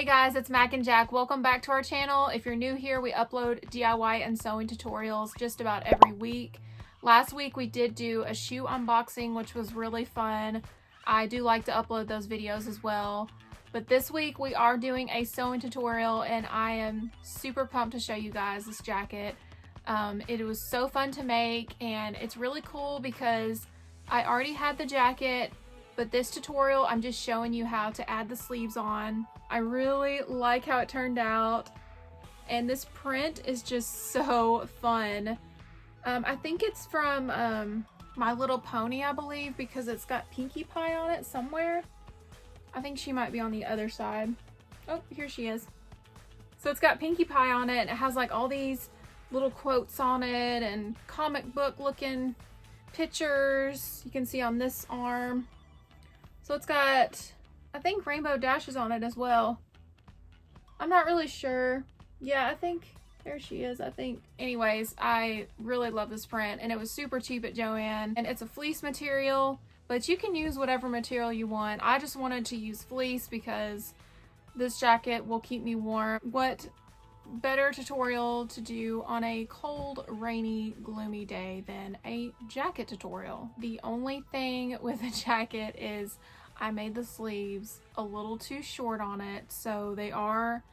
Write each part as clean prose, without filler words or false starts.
Hey guys, it's Mac and Jack. Welcome back to our channel. If you're new here, we upload DIY and sewing tutorials just about every week. Last week we did do a shoe unboxing, which was really fun. I do like to upload those videos as well. But this week we are doing a sewing tutorial and I am super pumped to show you guys this jacket. It was so fun to make and it's really cool because I already had the jacket, but this tutorial I'm just showing you how to add the sleeves on. I really like how it turned out and this print is just so fun. I think it's from My Little Pony, I believe, because it's got Pinkie Pie on it somewhere. I think she might be on the other side. Oh, here she is. So it's got Pinkie Pie on it and it has like all these little quotes on it and comic book looking pictures you can see on this arm. So it's got, I think, rainbow dashes on it as well. I'm not really sure. Yeah, I think there she is, I think. Anyways, I really love this print and it was super cheap at Joann, and it's a fleece material, but you can use whatever material you want. I just wanted to use fleece because this jacket will keep me warm. What better tutorial to do on a cold, rainy, gloomy day than a jacket tutorial? The only thing with a jacket is I made the sleeves a little too short on it, so they are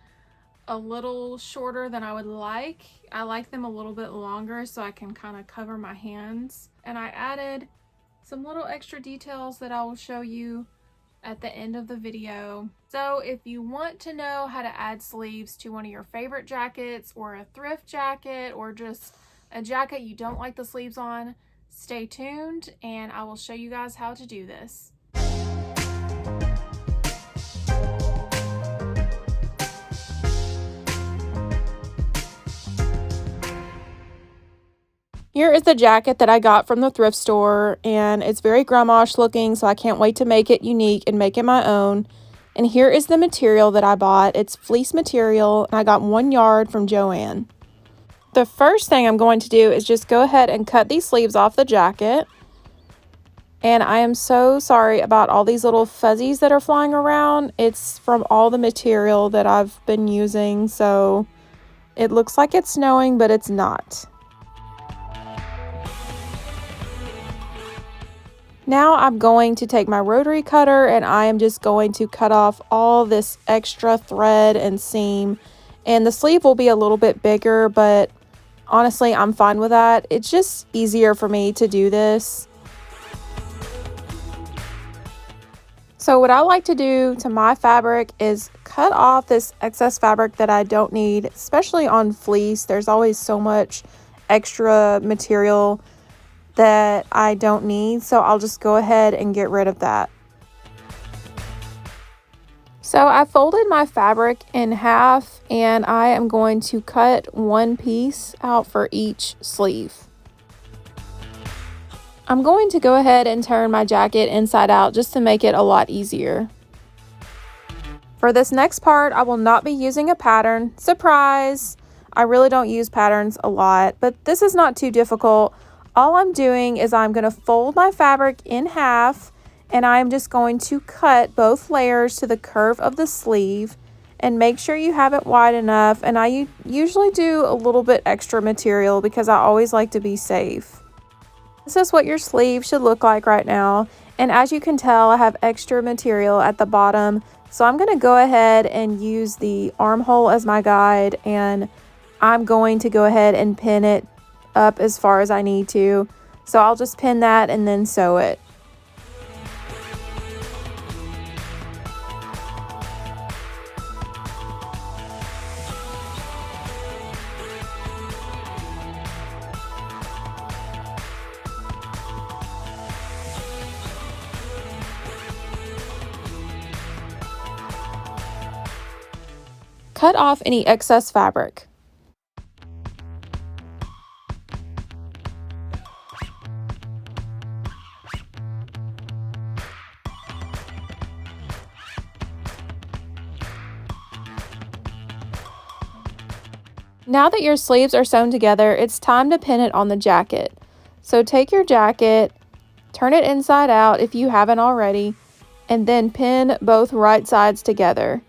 a little shorter than I would like. I like them a little bit longer so I can kind of cover my hands, and I added some little extra details that I will show you at the end of the video. So if you want to know how to add sleeves to one of your favorite jackets or a thrift jacket or just a jacket you don't like the sleeves on, stay tuned and I will show you guys how to do this. Here is the jacket that I got from the thrift store, and it's very grandma-ish looking, so I can't wait to make it unique and make it my own. And here is the material that I bought. It's fleece material, and I got 1 yard from Joann. The first thing I'm going to do is just go ahead and cut these sleeves off the jacket. And I am so sorry about all these little fuzzies that are flying around. It's from all the material that I've been using, so it looks like it's snowing, but it's not. Now I'm going to take my rotary cutter and I am just going to cut off all this extra thread and seam, and the sleeve will be a little bit bigger, but honestly I'm fine with that. It's just easier for me to do this. So what I like to do to my fabric is cut off this excess fabric that I don't need, especially on fleece. There's always so much extra material that I don't need, so I'll just go ahead and get rid of that. So I folded my fabric in half and I am going to cut one piece out for each sleeve. I'm going to go ahead and turn my jacket inside out just to make it a lot easier. For this next part, I will not be using a pattern. Surprise! I really don't use patterns a lot, but this is not too difficult. All I'm doing is I'm going to fold my fabric in half and I'm just going to cut both layers to the curve of the sleeve, and make sure you have it wide enough. And I usually do a little bit extra material because I always like to be safe. This is what your sleeve should look like right now, and as you can tell I have extra material at the bottom, so I'm going to go ahead and use the armhole as my guide, and I'm going to go ahead and pin it up as far as I need to. So I'll just pin that and then sew it. Cut off any excess fabric. Now that your sleeves are sewn together, it's time to pin it on the jacket. So take your jacket, turn it inside out if you haven't already, and then pin both right sides together.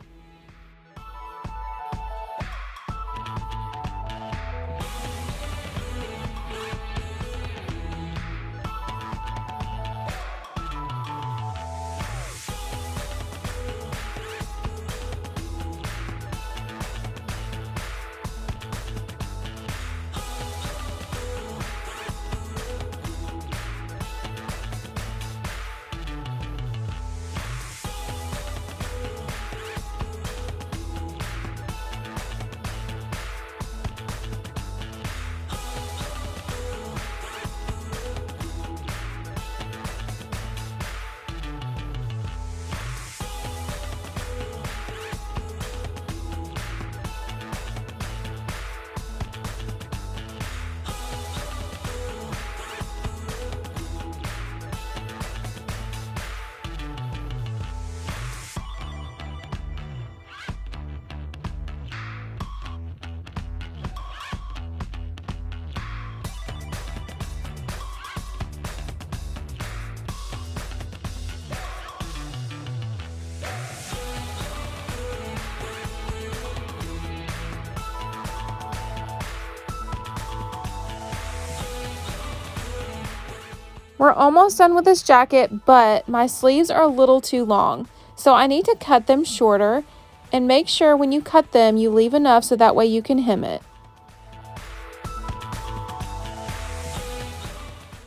We're almost done with this jacket, but my sleeves are a little too long, so I need to cut them shorter, and make sure when you cut them you leave enough so that way you can hem it.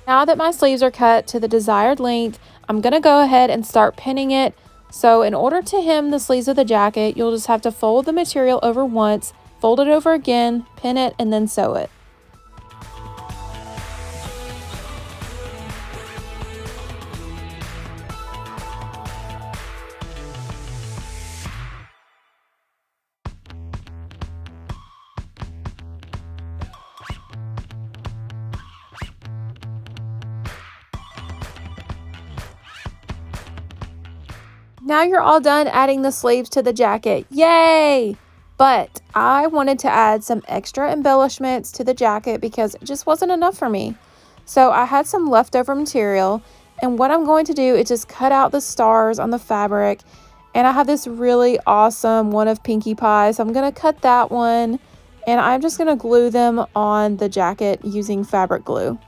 Now that my sleeves are cut to the desired length, I'm going to go ahead and start pinning it. So in order to hem the sleeves of the jacket, you'll just have to fold the material over once, fold it over again, pin it, and then sew it. Now you're all done adding the sleeves to the jacket. Yay! But I wanted to add some extra embellishments to the jacket because it just wasn't enough for me. So I had some leftover material, and what I'm going to do is just cut out the stars on the fabric. And I have this really awesome one of Pinkie Pie, so I'm going to cut that one, and I'm just going to glue them on the jacket using fabric glue.